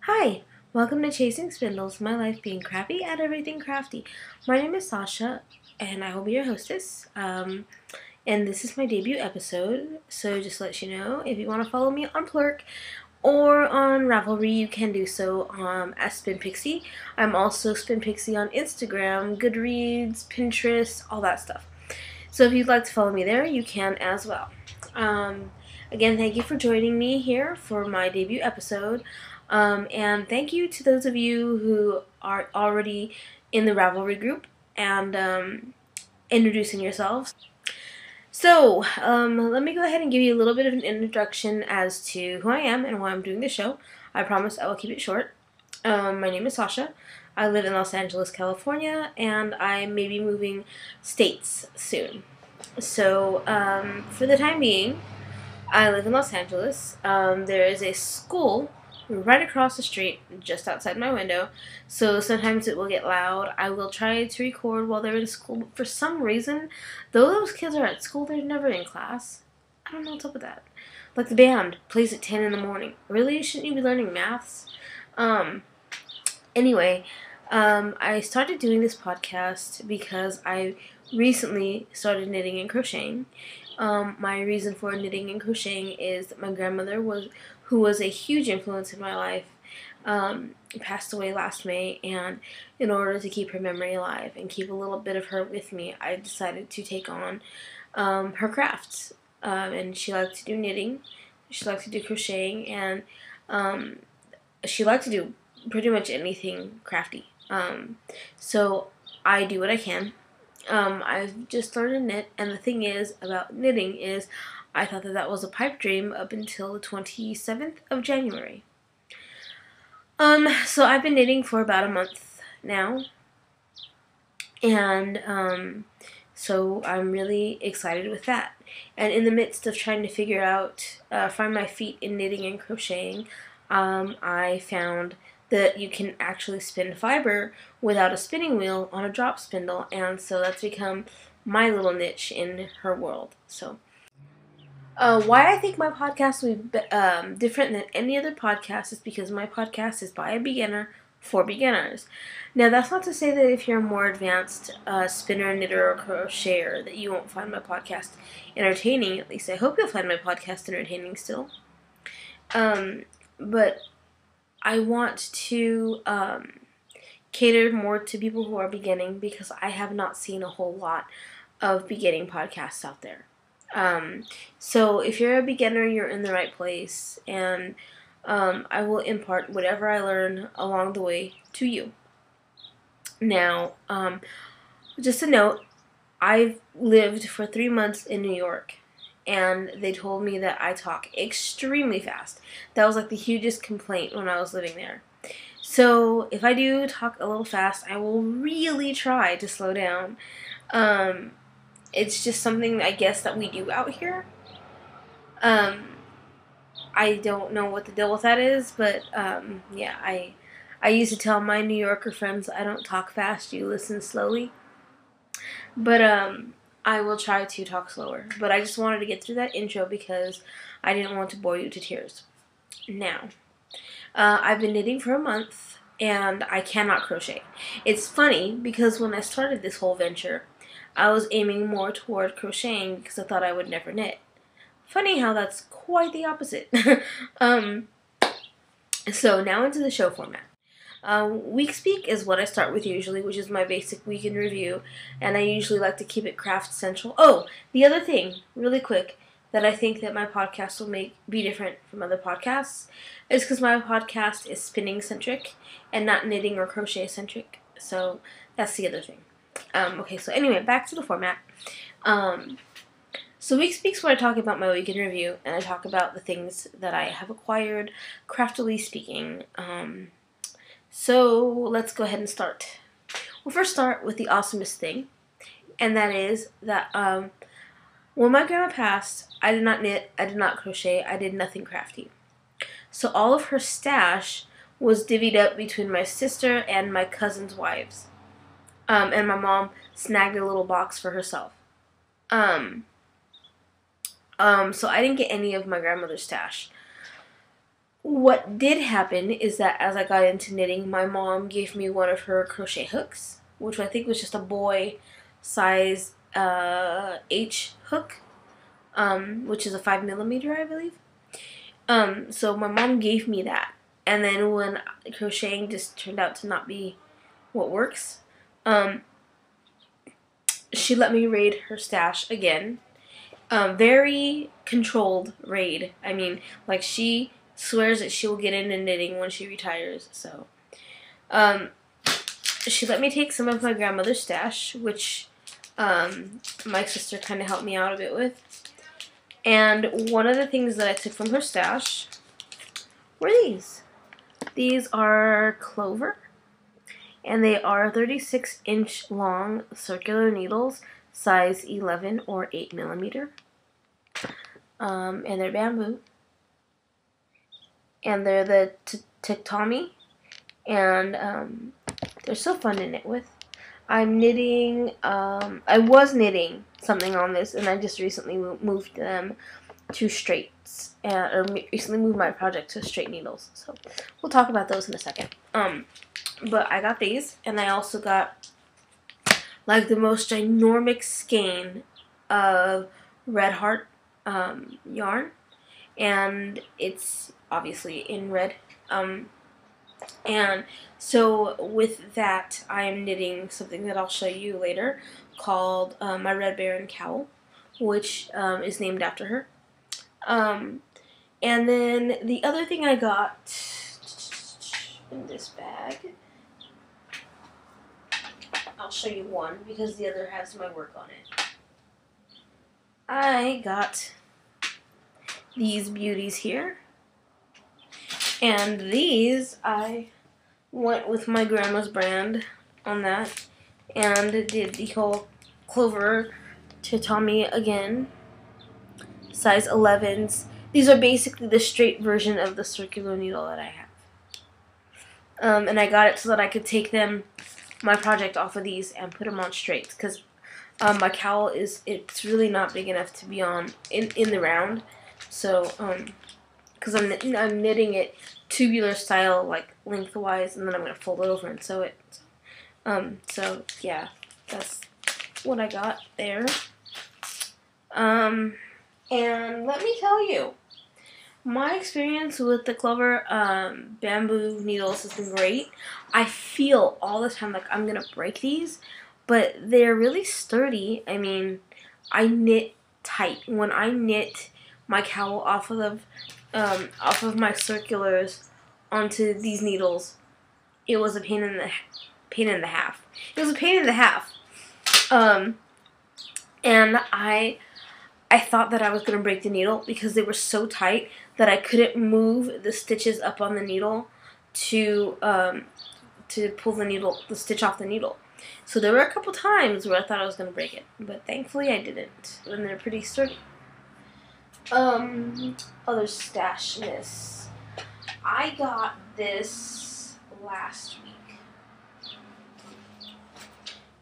Hi, welcome to Chasing Spindles, my life being crappy at everything crafty. My name is Sasha, and I will be your hostess. And this is my debut episode, so just to let you know, if you want to follow me on Plurk or on Ravelry, you can do so at Spin Pixie. I'm also Spin Pixie on Instagram, Goodreads, Pinterest, all that stuff. So if you'd like to follow me there, you can as well. Again, thank you for joining me here for my debut episode. And thank you to those of you who are already in the Ravelry group and introducing yourselves. So, let me go ahead and give you a little bit of an introduction as to who I am and why I'm doing the show. I promise I will keep it short. My name is Sasha. I live in Los Angeles, California, and I may be moving states soon. So, for the time being, I live in Los Angeles. There is a school right across the street, just outside my window, so sometimes it will get loud. I will try to record while they're in school, but for some reason, though those kids are at school, they're never in class. I don't know what's up with that. Like the band plays at 10 in the morning. Really? Shouldn't you be learning maths? Anyway, I started doing this podcast because I recently started knitting and crocheting. My reason for knitting and crocheting is that my grandmother, who was a huge influence in my life, passed away last May, and in order to keep her memory alive and keep a little bit of her with me, I decided to take on her crafts. And she liked to do knitting, she liked to do crocheting, and she liked to do pretty much anything crafty. So I do what I can. I've just learned to knit, and the thing is about knitting is I thought that was a pipe dream up until the 27th of January. So I've been knitting for about a month now, and so I'm really excited with that. And in the midst of trying to figure out, find my feet in knitting and crocheting, I found that you can actually spin fiber without a spinning wheel on a drop spindle, and so that's become my little niche in her world. So, why I think my podcast will be different than any other podcast is because my podcast is by a beginner for beginners. Now, that's not to say that if you're a more advanced spinner, knitter, or crocheter that you won't find my podcast entertaining. At least I hope you'll find my podcast entertaining still. But I want to cater more to people who are beginning because I have not seen a whole lot of beginning podcasts out there. So if you're a beginner, you're in the right place, and I will impart whatever I learn along the way to you. Now, just a note, I've lived for 3 months in New York, and they told me that I talk extremely fast. That was like the hugest complaint when I was living there. So if I do talk a little fast, I will really try to slow down. It's just something, I guess, that we do out here. I don't know what the deal with that is, but yeah, I used to tell my New Yorker friends, I don't talk fast, you listen slowly. But I will try to talk slower. But I just wanted to get through that intro because I didn't want to bore you to tears. Now, I've been knitting for a month, and I cannot crochet. It's funny because when I started this whole venture, I was aiming more toward crocheting because I thought I would never knit. Funny how that's quite the opposite. So now into the show format. Week Speak is what I start with usually, which is my basic week in review, and I usually like to keep it craft central. Oh, the other thing, really quick, that I think that my podcast will be different from other podcasts is because my podcast is spinning centric and not knitting or crochet centric. So that's the other thing. Okay, so anyway, back to the format. So Week Speaks where I talk about my week in review, and I talk about the things that I have acquired, craftily speaking. So let's go ahead and start. We'll first start with the awesomest thing, and that is that when my grandma passed, I did not knit, I did not crochet, I did nothing crafty. So all of her stash was divvied up between my sister and my cousin's wives. And my mom snagged a little box for herself. So I didn't get any of my grandmother's stash. what did happen is that as I got into knitting, my mom gave me one of her crochet hooks, which I think was just a boy size H hook, which is a 5mm, I believe. So my mom gave me that, and then when crocheting just turned out to not be what works, she let me raid her stash again. Very controlled raid. I mean, like, she swears that she'll get into knitting when she retires, so. She let me take some of my grandmother's stash, which my sister kind of helped me out a bit with. And one of the things that I took from her stash were these. These are clover, and they are 36-inch long circular needles, size 11 or 8mm. And they're bamboo. And they're the Tiktomi, and they're so fun to knit with. I'm knitting, I was knitting something on this, and I just recently moved them to straights, or recently moved my project to straight needles, so we'll talk about those in a second. But I got these, and I also got, like, the most ginormous skein of Red Heart yarn, and it's obviously in red. And so with that, I am knitting something that I'll show you later called my Red Baron cowl, which is named after her. And then the other thing I got in this bag, I'll show you one because the other has my work on it. I got these beauties here. And these, I went with my grandma's brand on that and did the whole clover tatami again, size 11s. These are basically the straight version of the circular needle that I have. And I got it so that I could take my project off of these and put them on straights, because my cowl it's really not big enough to be on in the round. So, because I'm knitting it tubular style, like lengthwise, and then I'm going to fold it over and sew it. So yeah, that's what I got there. And let me tell you, my experience with the clover bamboo needles has been great. I feel all the time like I'm going to break these, but they're really sturdy. I mean, I knit tight. When I knit my cowl off of my circulars onto these needles, it was a pain in the half. It was a pain in the half. And I thought that I was going to break the needle because they were so tight that I couldn't move the stitches up on the needle to pull the stitch off the needle. So there were a couple times where I thought I was going to break it, but thankfully I didn't, and they're pretty sturdy. Other stashness. I got this last week.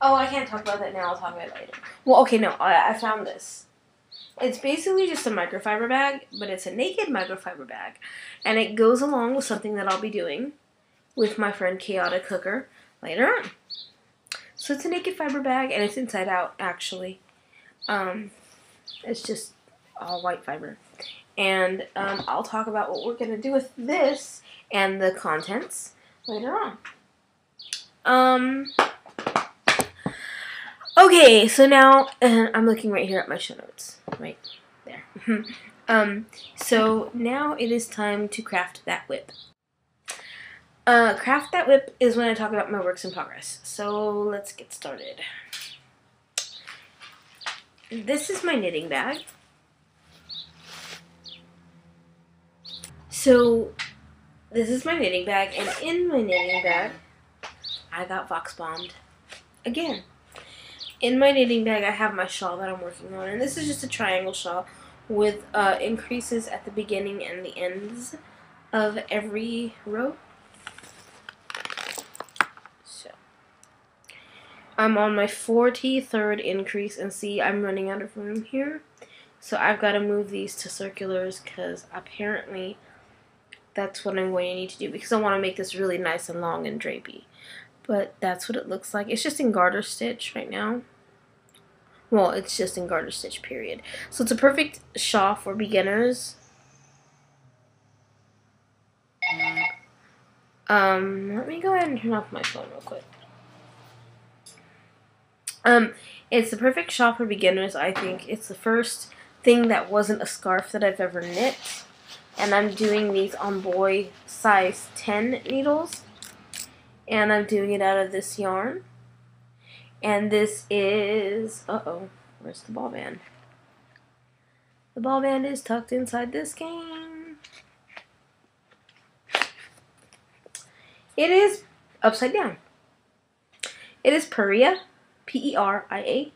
Oh, I can't talk about that now. I'll talk about it later. Well, okay, no, I found this. It's basically just a microfiber bag, but it's a naked microfiber bag, and it goes along with something that I'll be doing with my friend Chaotic Cooker later on. So it's a naked fiber bag, and it's inside out, actually. It's just all white fiber. And I'll talk about what we're going to do with this and the contents later on. Okay, so now I'm looking right here at my show notes. Right there. So now it is time to craft that whip. Craft that whip is when I talk about my works in progress. So let's get started. This is my knitting bag. So this is my knitting bag, and in my knitting bag, I got Vox bombed again. In my knitting bag, I have my shawl that I'm working on, and this is just a triangle shawl with increases at the beginning and the ends of every row. So I'm on my 43rd increase, and see, I'm running out of room here. So I've got to move these to circulars because apparently that's what I'm going to need to do because I want to make this really nice and long and drapey. But that's what it looks like. It's just in garter stitch right now. Well, it's just in garter stitch, period. So it's a perfect shawl for beginners. Let me go ahead and turn off my phone real quick. It's the perfect shawl for beginners, I think. It's the first thing that wasn't a scarf that I've ever knit. And I'm doing these on boy size 10 needles. And I'm doing it out of this yarn. And this is, where's the ball band? The ball band is tucked inside this skein. It is upside down. It is Peria, P-E-R-I-A.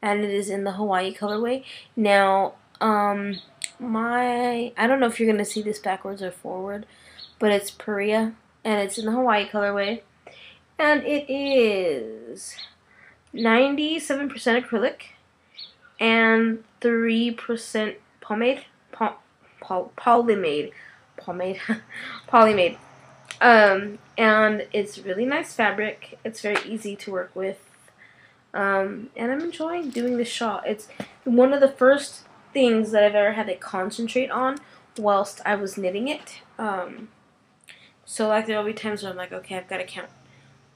And it is in the Hawaii colorway. Now, I don't know if you're going to see this backwards or forward, but it's Peria, and it's in the Hawaii colorway. And it is 97% acrylic and 3% pomade, polymade. And it's really nice fabric. It's very easy to work with. And I'm enjoying doing this shawl. It's one of the first things that I've ever had to concentrate on whilst I was knitting it. So like there'll be times where I'm like, okay, I've got to count.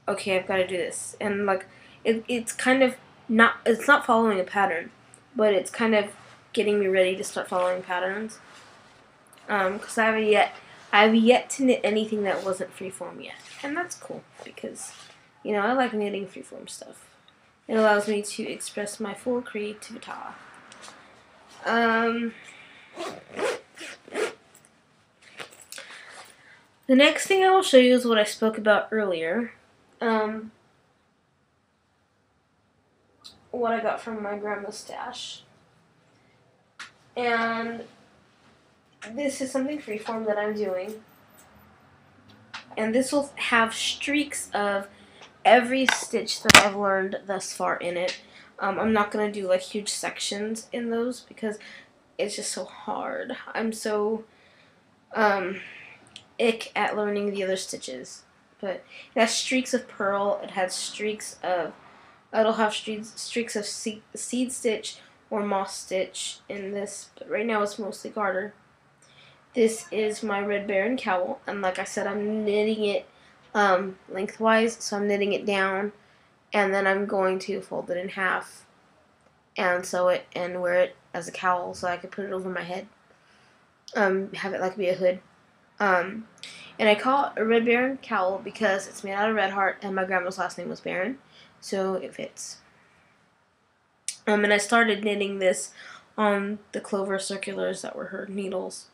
Okay, I've got to do this. And like it's kind of it's not following a pattern, but it's kind of getting me ready to start following patterns. Because I have yet to knit anything that wasn't freeform yet. And that's cool because, you know, I like knitting freeform stuff. It allows me to express my full creativity. The next thing I will show you is what I spoke about earlier. What I got from my grandma's stash. And this is something freeform that I'm doing. And this will have streaks of every stitch that I've learned thus far in it. I'm not going to do like huge sections in those because it's just so hard. I'm so ick at learning the other stitches. But it has streaks of purl. It has streaks of, it'll have streaks of seed stitch or moss stitch in this. But right now it's mostly garter. This is my Red Baron cowl, and like I said, I'm knitting it lengthwise, so I'm knitting it down, and then I'm going to fold it in half and sew it and wear it as a cowl so I can put it over my head, have it like be a hood. And I call it a Red Baron cowl because it's made out of red heart, and my grandma's last name was Baron, so it fits. And I started knitting this on the clover circulars that were her needles.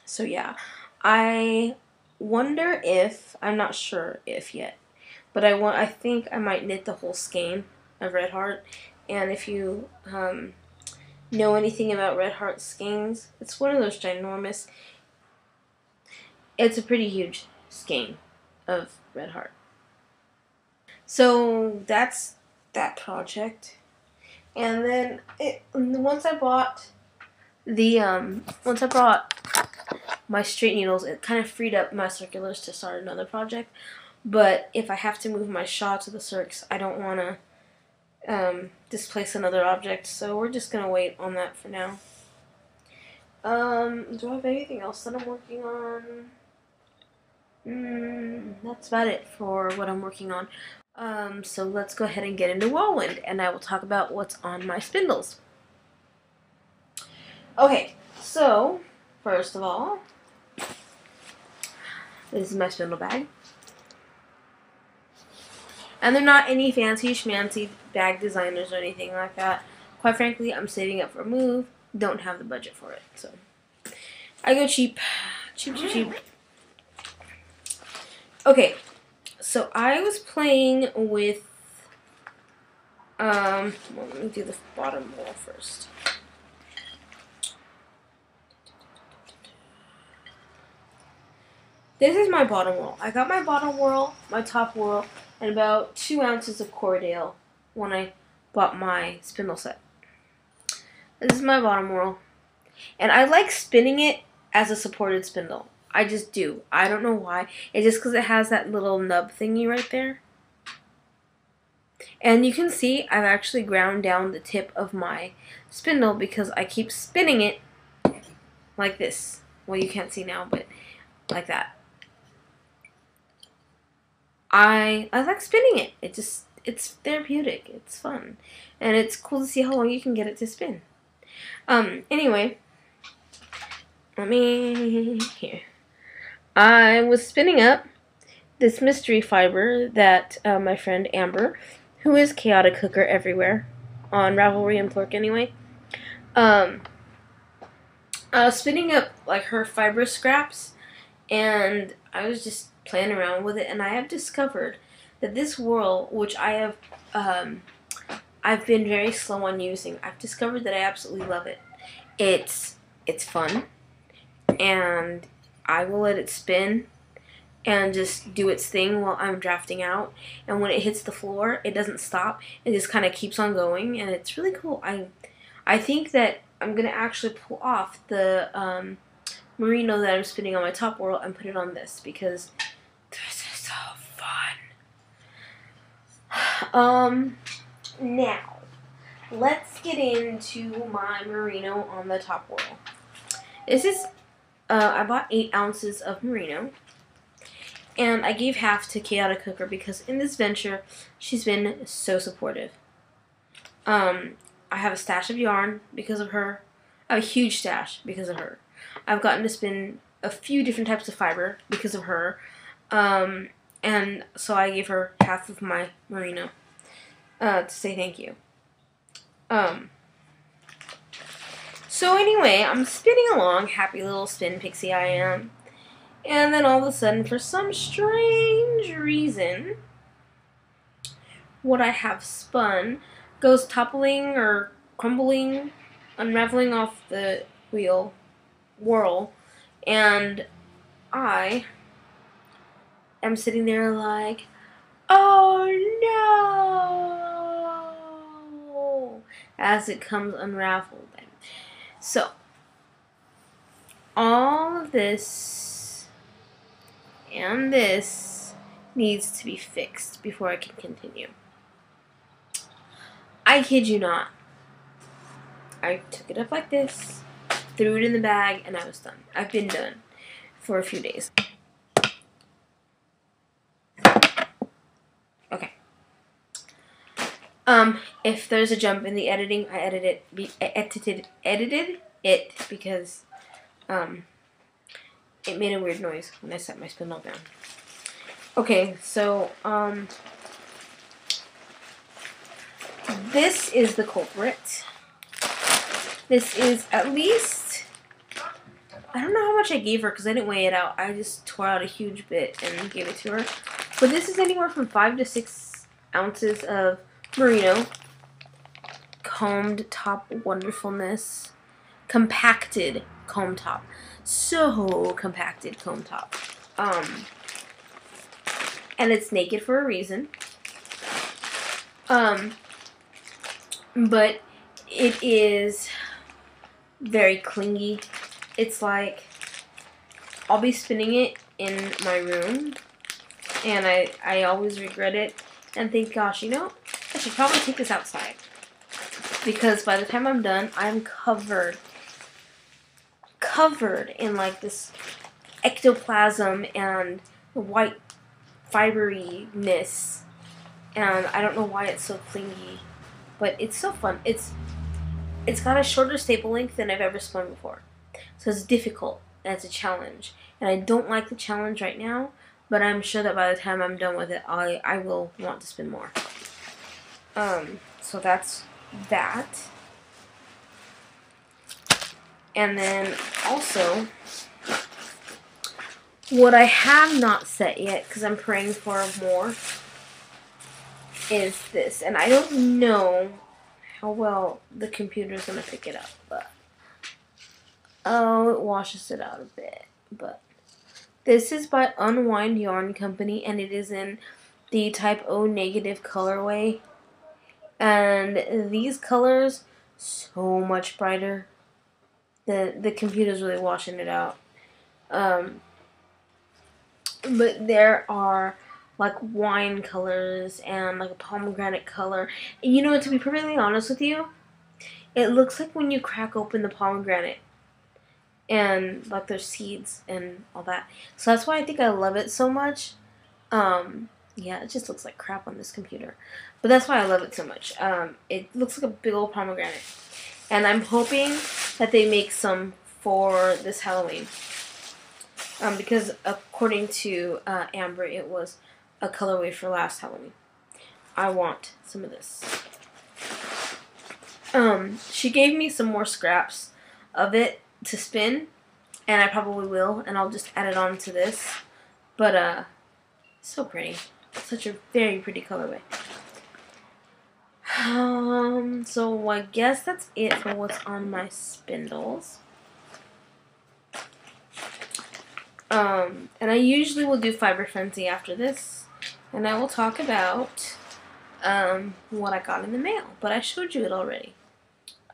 So yeah, I wonder if, I'm not sure if yet, but I think I might knit the whole skein of Red Heart. And if you know anything about Red Heart skeins, it's one of those ginormous, it's a pretty huge skein of Red Heart. So that's that project. And then once I bought my straight needles, it kind of freed up my circulars to start another project. But if I have to move my shawl to the circs, I don't want to displace another object, so we're just going to wait on that for now. Do I have anything else that I'm working on? That's about it for what I'm working on. So let's go ahead and get into Whorl Wind, and I will talk about what's on my spindles. Okay, so first of all, this is my spindle bag. And they're not any fancy schmancy bag designers or anything like that. Quite frankly, I'm saving up for a move. Don't have the budget for it, so I go cheap. Cheap. Okay, so I was playing with, well, let me do the bottom wall first. This is my bottom whorl. I got my bottom whorl, my top whorl, and about 2 ounces of Cordale when I bought my spindle set. This is my bottom whorl. And I like spinning it as a supported spindle. I just do. I don't know why. It's just because it has that little nub thingy right there. And you can see I've actually ground down the tip of my spindle because I keep spinning it like this. Well, you can't see now, but like that. I like spinning it. It's therapeutic. It's fun. And it's cool to see how long you can get it to spin. Anyway, here. I was spinning up this mystery fiber that my friend Amber, who is Chaotic Hooker everywhere, on Ravelry and Plurk anyway, I was spinning up like her fiber scraps, and I was just playing around with it, and I have discovered that this Whorl, which I've been very slow on using, I've discovered that I absolutely love it. It's fun, and I will let it spin and just do its thing while I'm drafting out. And when it hits the floor, it doesn't stop. It just kind of keeps on going, and it's really cool. I think that I'm going to actually pull off the merino that I'm spinning on my top Whorl and put it on this because this is so fun. Now, let's get into my merino on the top Whorl. This is, I bought 8 ounces of merino. And I gave half to Chaotic Hooker because in this venture, she's been so supportive. I have a stash of yarn because of her. I have a huge stash because of her. I've gotten to spin a few different types of fiber because of her. And so I gave her half of my merino to say thank you. So anyway, I'm spinning along. Happy little spin pixie I am. And then all of a sudden, for some strange reason, what I have spun goes toppling or crumbling, unraveling off the Whorl, and I am sitting there like, oh no, as it comes unraveled. So, all of this and this needs to be fixed before I can continue. I kid you not. I took it up like this, threw it in the bag, and I was done. I've been done for a few days. Okay. If there's a jump in the editing, I edited it because it made a weird noise when I set my spindle down. Okay, so, this is the culprit. This is at least, I don't know how much I gave her because I didn't weigh it out. I just tore out a huge bit and gave it to her. But this is anywhere from 5 to 6 ounces of merino. Combed top wonderfulness. Compacted comb top. So compacted comb top. And it's naked for a reason. But it is very clingy. It's like I'll be spinning it in my room, and I always regret it and think, gosh, you know, I should probably take this outside because by the time I'm done, I'm covered in like this ectoplasm and white fibryness, and I don't know why it's so clingy, but it's so fun. It's got a shorter staple length than I've ever spun before, so it's difficult and it's a challenge, and I don't like the challenge right now, but I'm sure that by the time I'm done with it, I will want to spin more. So that's that. And then also, what I have not set yet, because I'm praying for more, is this. And I don't know how well the computer's going to pick it up, but oh, it washes it out a bit. But this is by Unwind Yarn Company, and it is in the type O negative colorway. And these colors, so much brighter. The computer's really washing it out. But there are like wine colors and like a pomegranate color. And you know, to be perfectly honest with you, it looks like when you crack open the pomegranate and like there's seeds and all that. So that's why I think I love it so much. Yeah, it just looks like crap on this computer. But that's why I love it so much. It looks like a big old pomegranate. And I'm hoping that they make some for this Halloween. Because according to Amber, it was a colorway for last Halloween. I want some of this. She gave me some more scraps of it to spin, and I probably will, and I'll just add it on to this. But, so pretty. Such a very pretty colorway. So I guess that's it for what's on my spindles. And I usually will do Fiber Frenzy after this, and I will talk about what I got in the mail, but I showed you it already.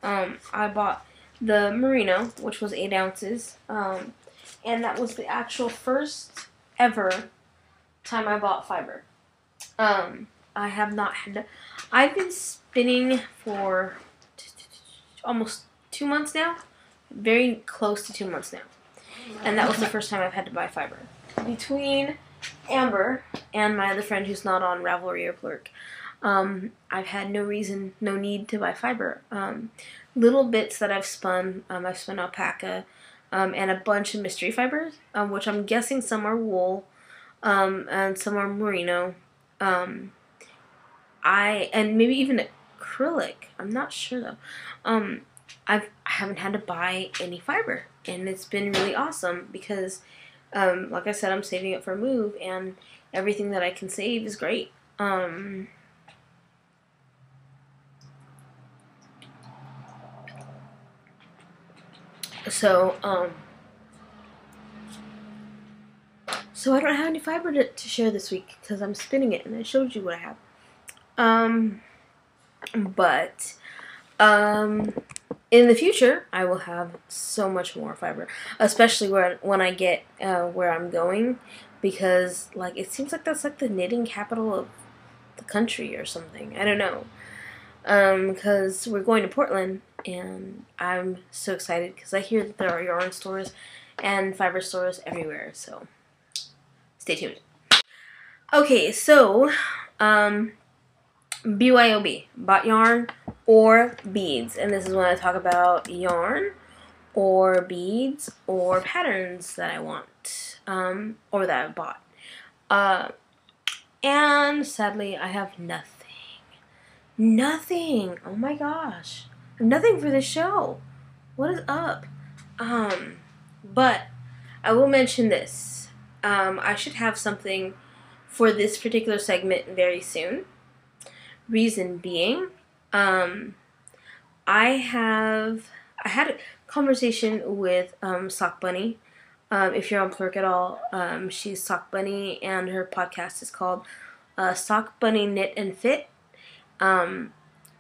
I bought the merino, which was 8 ounces, and that was the actual first ever time I bought fiber. I have not had to, I've been spinning for almost 2 months now, very close to 2 months now, and that was the first time I've had to buy fiber. Between Amber and my other friend who's not on Ravelry or Plurk, I've had no need to buy fiber. Little bits that I've spun alpaca, and a bunch of mystery fibers, which I'm guessing some are wool, and some are merino, and maybe even acrylic. I'm not sure though. I haven't had to buy any fiber, and it's been really awesome because, like I said, I'm saving it for a move, and everything that I can save is great. So I don't have any fiber to share this week because I'm spinning it, and I showed you what I have. But in the future, I will have so much more fiber, especially when I get where I'm going, because like it seems like that's like the knitting capital of the country or something. I don't know. Because we're going to Portland, and I'm so excited because I hear that there are yarn stores and fiber stores everywhere. So stay tuned. Okay, so BYOB, bought yarn or beads, and this is when I talk about yarn or beads or patterns that I want, or that I bought. And sadly, I have nothing. Nothing. Oh my gosh. Nothing for this show. What is up? But I will mention this. I should have something for this particular segment very soon. Reason being, I had a conversation with Sock Bunny. If you're on Plurk at all, she's Sock Bunny, and her podcast is called Sock Bunny Knit and Fit.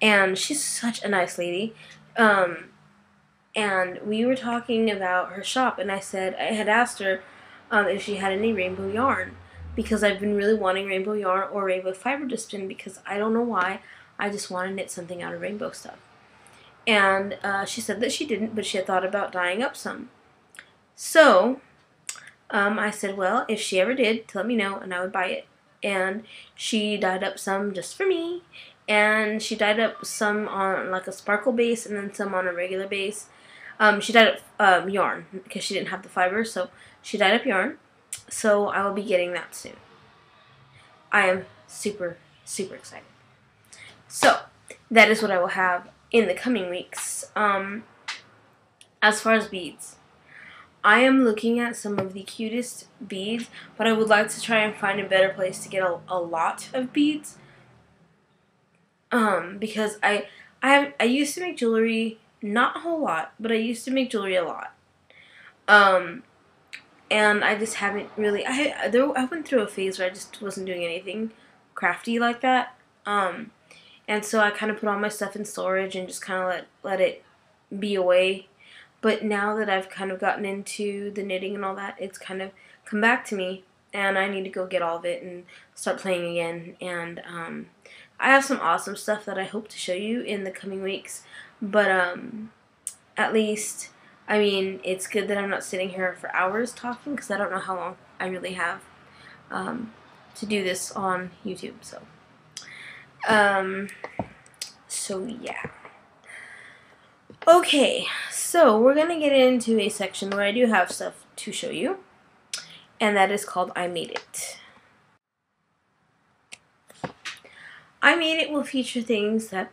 And she's such a nice lady. And we were talking about her shop, and I had asked her if she had any rainbow yarn, because I've been really wanting rainbow yarn or rainbow fiber to spin, because I don't know why, I just want to knit something out of rainbow stuff. And she said that she didn't, but she had thought about dyeing up some. So I said, well, if she ever did, to let me know, and I would buy it. And she dyed up some just for me, and she dyed up some on like a sparkle base, and then some on a regular base. She dyed up yarn because she didn't have the fiber, so she dyed up yarn. So I will be getting that soon. I am super, super excited. So that is what I will have in the coming weeks. As far as beads, I am looking at some of the cutest beads, but I would like to try and find a better place to get a lot of beads. Because I used to make jewelry, not a whole lot, but I used to make jewelry a lot. And I just haven't really, I went through a phase where I just wasn't doing anything crafty like that. And so I kind of put all my stuff in storage and just kind of let it be away But now that I've kind of gotten into the knitting and all that, it's kind of come back to me, and I need to go get all of it and start playing again. And I have some awesome stuff that I hope to show you in the coming weeks. But at least, I mean, it's good that I'm not sitting here for hours talking, because I don't know how long I really have to do this on YouTube. So yeah. Okay, so we're going to get into a section where I do have stuff to show you, and that is called I Made It. I Made It will feature things that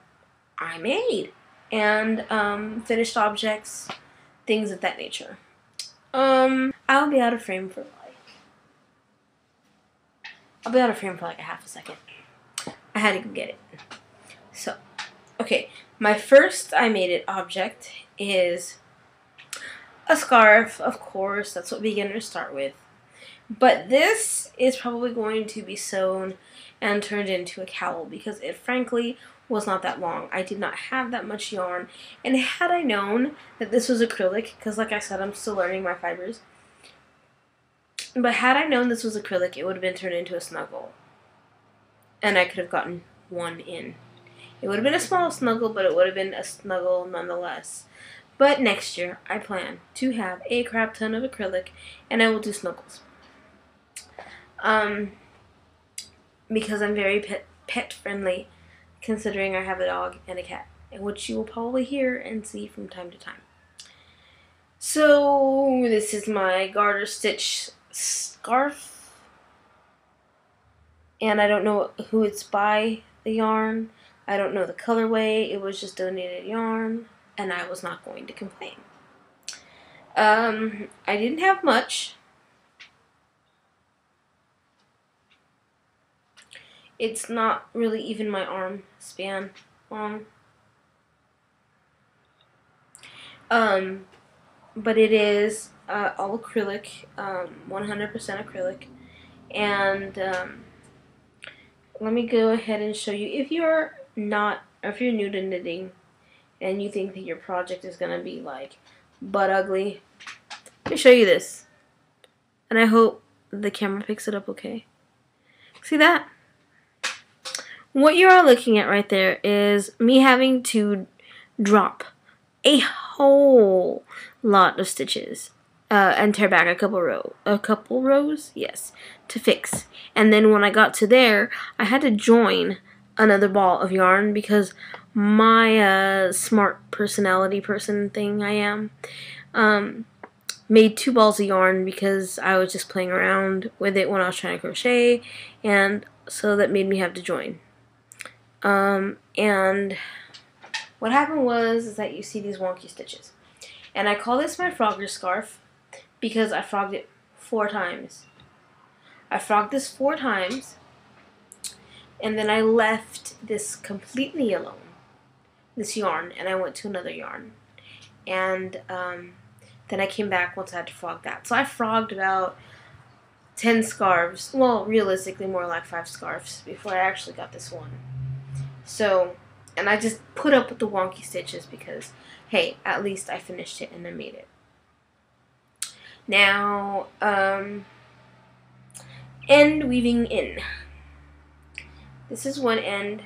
I made, and finished objects, things of that nature. I'll be out of frame for like a half a second. I had to go get it. So, okay, my first I Made It object is a scarf, of course. That's what beginners start with. But this is probably going to be sewn and turned into a cowl, because it frankly was not that long. I did not have that much yarn, and had I known that this was acrylic, because like I said, I'm still learning my fibers, but had I known this was acrylic, it would have been turned into a snuggle, and I could have gotten one in. It would have been a small snuggle, but it would have been a snuggle nonetheless. But next year, I plan to have a crap ton of acrylic, and I will do snuggles. Because I'm very pet friendly, considering I have a dog and a cat, which you will probably hear and see from time to time. So this is my garter stitch scarf, and I don't know who it's by, the yarn. I don't know the colorway. It was just donated yarn, and I was not going to complain. I didn't have much. It's not really even my arm span long. But it is all acrylic, 100% acrylic. And let me go ahead and show you. If you're new to knitting and you think that your project is going to be like butt ugly, let me show you this. And I hope the camera picks it up okay. See that? What you are looking at right there is me having to drop a whole lot of stitches and tear back a couple rows, yes, to fix. And then when I got to there, I had to join another ball of yarn, because my smart personality person thing I am made 2 balls of yarn, because I was just playing around with it when I was trying to crochet, and so that made me have to join. And what happened was that you see these wonky stitches. And I call this my frogger scarf because I frogged it 4 times. I frogged this 4 times, and then I left this completely alone, this yarn, and I went to another yarn. And then I came back once I had to frog that. So I frogged about 10 scarves, well, realistically more like 5 scarves before I actually got this one. So, and I just put up with the wonky stitches because, hey, at least I finished it and I made it. Now, end weaving in. This is one end,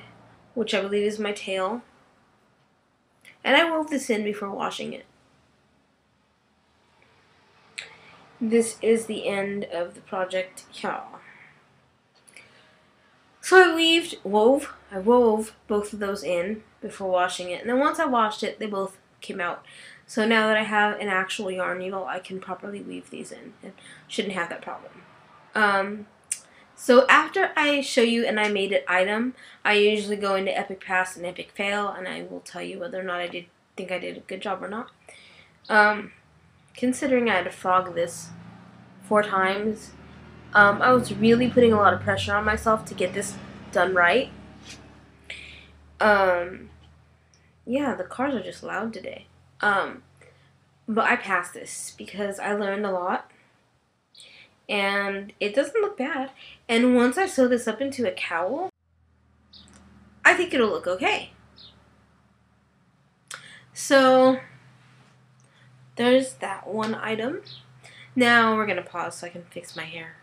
which I believe is my tail. And I wove this in before washing it. This is the end of the project here. So I wove both of those in before washing it. And then once I washed it, they both came out. So now that I have an actual yarn needle, I can properly weave these in and shouldn't have that problem. So after I show you an I made it item, I usually go into epic pass and epic fail, and I will tell you whether or not I think I did a good job or not. Considering I had to frog this 4 times, I was really putting a lot of pressure on myself to get this done right. Yeah, the cars are just loud today. But I passed this because I learned a lot. And it doesn't look bad. And once I sew this up into a cowl, I think it'll look okay. So, there's that one item. Now we're gonna pause so I can fix my hair.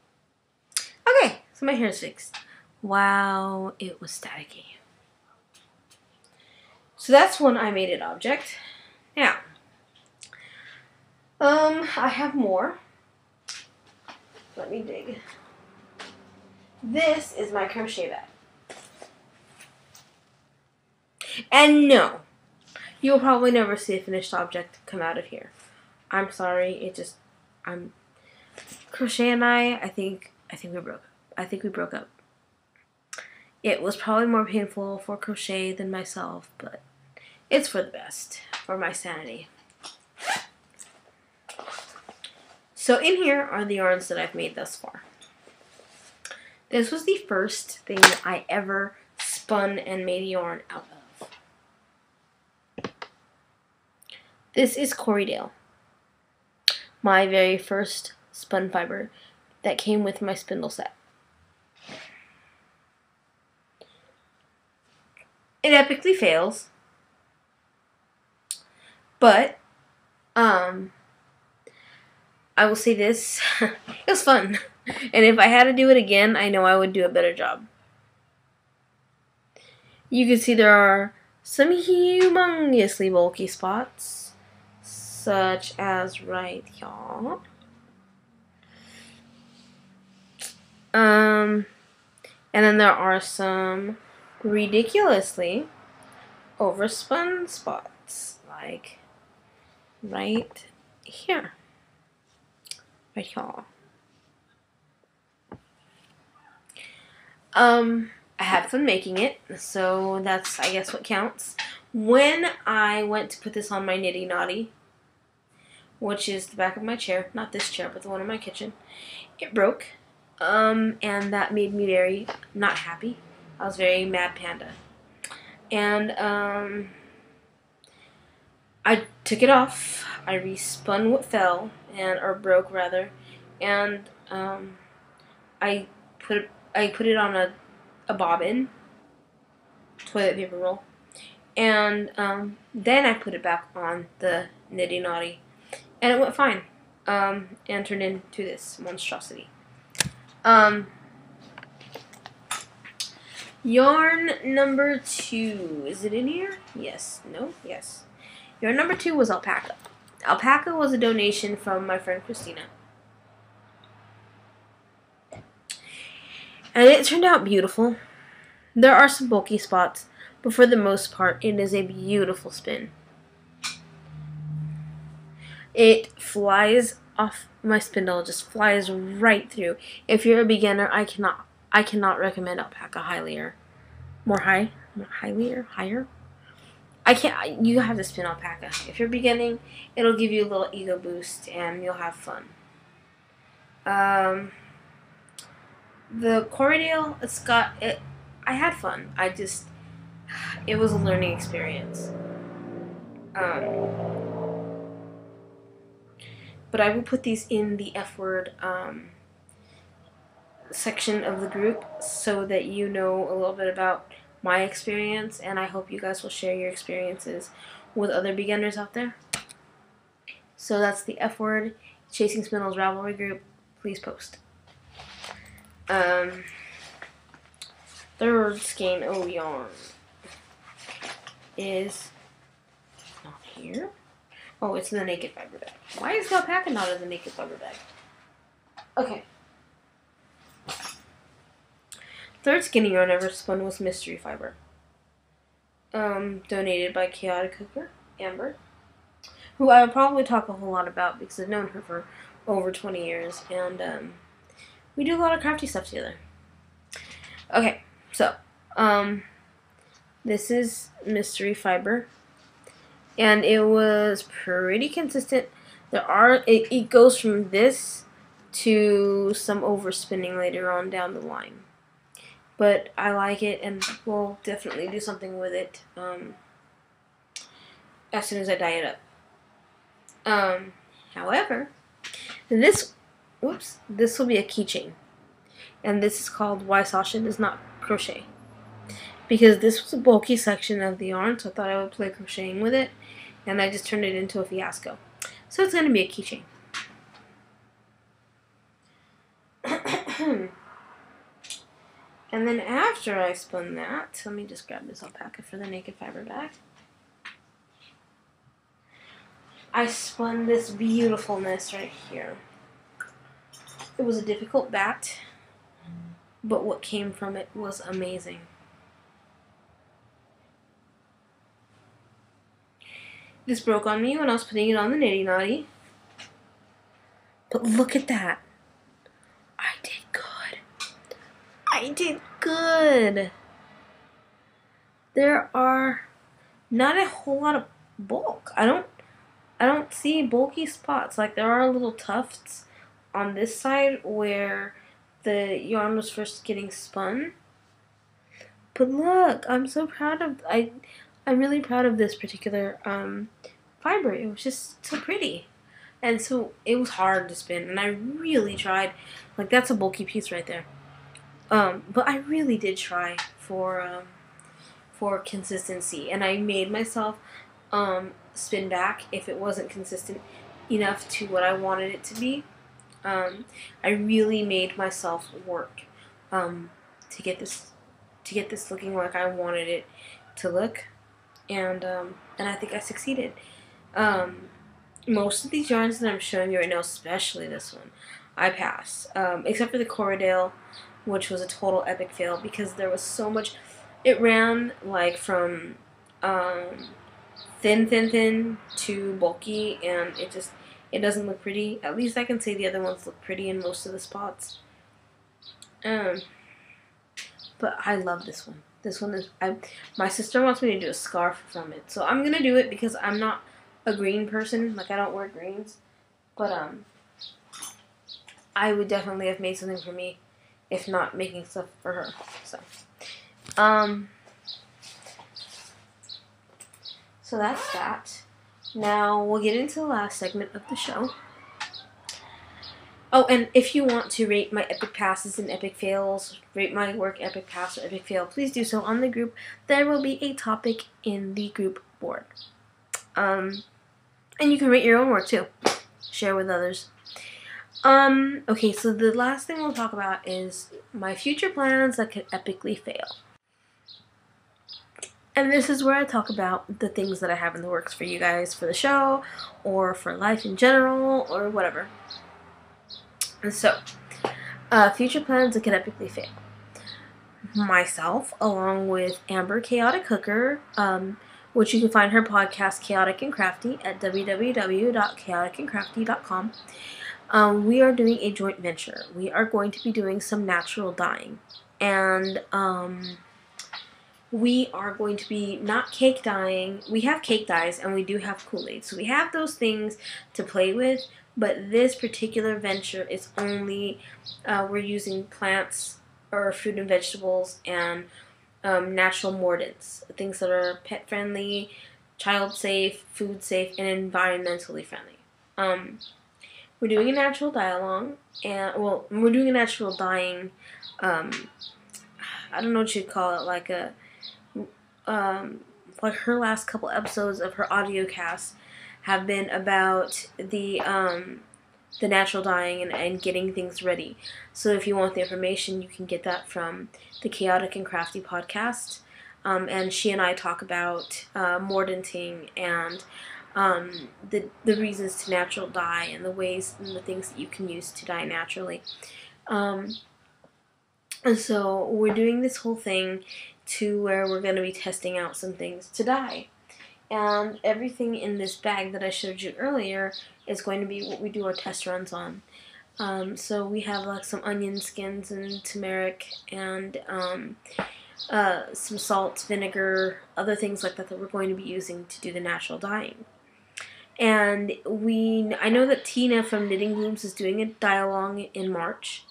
Okay, so my hair is fixed. Wow, it was staticky. So that's one I made it object. Now, I have more. Let me dig. This is my crochet bag. And no, you will probably never see a finished object come out of here. I'm sorry, Crochet and I think we broke up. I think we broke up. It was probably more painful for Crochet than myself, but it's for the best, for my sanity. So in here are the yarns that I've made thus far. This was the first thing I ever spun and made yarn out of. This is Corriedale, my very first spun fiber that came with my spindle set. It epically fails, but I will say this, it was fun, and if I had to do it again, I know I would do a better job. You can see there are some humongously bulky spots, such as right here. And then there are some ridiculously overspun spots, like right here. Right here. I had fun making it, so that's, I guess, what counts. When I went to put this on my nitty naughty, which is the back of my chair, not this chair, but the one in my kitchen, it broke. And that made me very not happy. I was very mad panda. And I took it off. I respun what fell, or broke rather, and I put it on a bobbin, toilet paper roll, and then I put it back on the nitty naughty, and it went fine, and turned into this monstrosity. Yarn number 2. Is it in here? Yes. No? Yes. Yarn number 2 was alpaca. Alpaca was a donation from my friend Christina. And it turned out beautiful. There are some bulky spots, but for the most part, it is a beautiful spin. It flies off my spindle, just flies right through. If you're a beginner, I cannot recommend alpaca higher. You have to spin alpaca. If you're beginning, it'll give you a little ego boost and you'll have fun. The Corriedale, I had fun. It was a learning experience. But I will put these in the F word section of the group so that you know a little bit about my experience, and I hope you guys will share your experiences with other beginners out there. So that's the F word, Chasing Spindles Ravelry group. Please post. Third skein of yarn is not here. Oh, it's in the naked fiber bag. Why is the alpaca not in the naked fiber bag? Okay. Third skinny yarn I ever spun was mystery fiber. Donated by Chaotic Cooker, Amber, who I will probably talk a whole lot about because I've known her for over 20 years, and we do a lot of crafty stuff together. Okay, so this is mystery fiber, and it was pretty consistent. It goes from this to some overspinning later on down the line. But I like it, and we'll definitely do something with it as soon as I dye it up. However, this will be a keychain, and this is called Why Sasha Does Not Crochet, because this was a bulky section of the yarn, so I thought I would play crocheting with it, and I just turned it into a fiasco. So it's going to be a keychain. And then after I spun that, let me just grab this alpaca for the naked fiber bag. I spun this beautifulness right here. It was a difficult bat, but what came from it was amazing. This broke on me when I was putting it on the Nitty Naughty. But look at that. I did good. I did good. There are not a whole lot of bulk. I don't see bulky spots. Like, there are little tufts on this side where the yarn was first getting spun. But look, I'm so proud of I'm really proud of this particular fiber. It was just so pretty. And so it was hard to spin, and I really tried. Like, that's a bulky piece right there. But I really did try for consistency, and I made myself spin back if it wasn't consistent enough to what I wanted it to be. I really made myself work to get this looking like I wanted it to look, and I think I succeeded. Most of these yarns that I'm showing you right now, especially this one, I passed, except for the Corridale, which was a total epic fail because there was so much. It ran like from thin to bulky, and it doesn't look pretty. At least I can say the other ones look pretty in most of the spots. But I love this one. This one is my sister wants me to do a scarf from it, so I'm gonna do it because I'm not a green person. Like, I don't wear greens, but I would definitely have made something for me, if not making stuff for her. So that's that. Now we'll get into the last segment of the show. Oh, and if you want to rate my epic passes and epic fails, rate my work epic pass or epic fail, please do so on the group. There will be a topic in the group board. And you can rate your own work too. Share with others. Okay, so the last thing we'll talk about is my future plans that could epically fail. And this is where I talk about the things that I have in the works for you guys, for the show, or for life in general, or whatever. And so, future plans that could epically fail. Myself, along with Amber Chaotic Hooker, which you can find her podcast, Chaotic and Crafty, at www.chaoticandcrafty.com. We are doing a joint venture. We are going to be doing some natural dyeing. And, we are going to be not cake dyeing. We have cake dyes and we do have Kool-Aid. So we have those things to play with. But this particular venture is only, we're using plants or fruit and vegetables and natural mordants. Things that are pet friendly, child safe, food safe, and environmentally friendly. We're doing a natural dye-along. Well, we're doing a natural dyeing, I don't know what you'd call it, like her last couple episodes of her audio cast have been about the natural dyeing and getting things ready. So if you want the information, you can get that from the Chaotic and Crafty podcast. And she and I talk about mordanting and the reasons to natural dye and the ways and the things that you can use to dye naturally. And so we're doing this whole thing to where we're going to be testing out some things to dye. And everything in this bag that I showed you earlier is going to be what we do our test runs on. So we have like some onion skins and turmeric and some salt, vinegar, other things like that we're going to be using to do the natural dyeing. And I know that Tina from Knitting Blooms is doing a dye-along in March.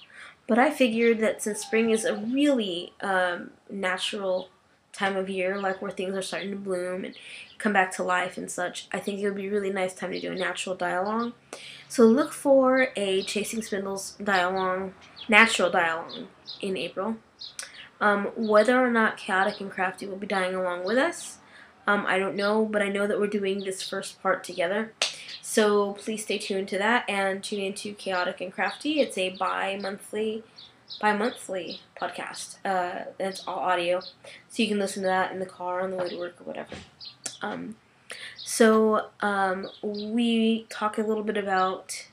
But I figured that since spring is a really natural time of year, like where things are starting to bloom and come back to life and such, I think it would be a really nice time to do a natural dye-along. So look for a Chasing Spindles dye-along, natural dye-along in April. Whether or not Chaotic and Crafty will be dyeing along with us, I don't know, but I know that we're doing this first part together. So please stay tuned to that and tune into Chaotic and Crafty. It's a bi-monthly podcast. And it's all audio, so you can listen to that in the car on the way to work or whatever. We talk a little bit about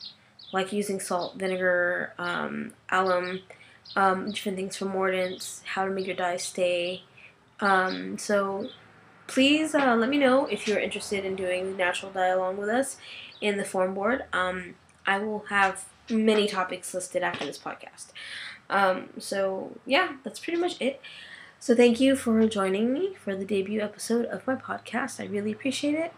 like using salt, vinegar, alum, different things for mordants, how to make your dye stay. So please let me know if you're interested in doing natural dye along with us in the form board. I will have many topics listed after this podcast. So yeah, that's pretty much it. So thank you for joining me for the debut episode of my podcast. I really appreciate it.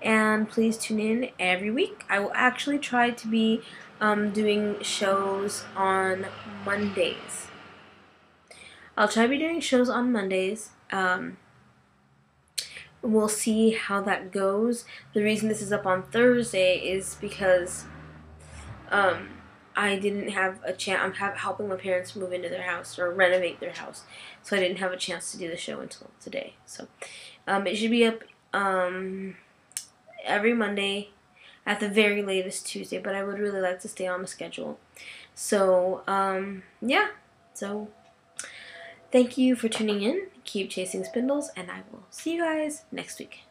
And please tune in every week. I will actually try to be doing shows on Mondays. I'll try to be doing shows on Mondays. We'll see how that goes. The reason this is up on Thursday is because I didn't have a chance. I'm helping my parents move into their house or renovate their house, so I didn't have a chance to do the show until today. So it should be up every Monday, at the very latest Tuesday, but I would really like to stay on the schedule. So yeah. So thank you for tuning in. Keep chasing spindles, and I will see you guys next week.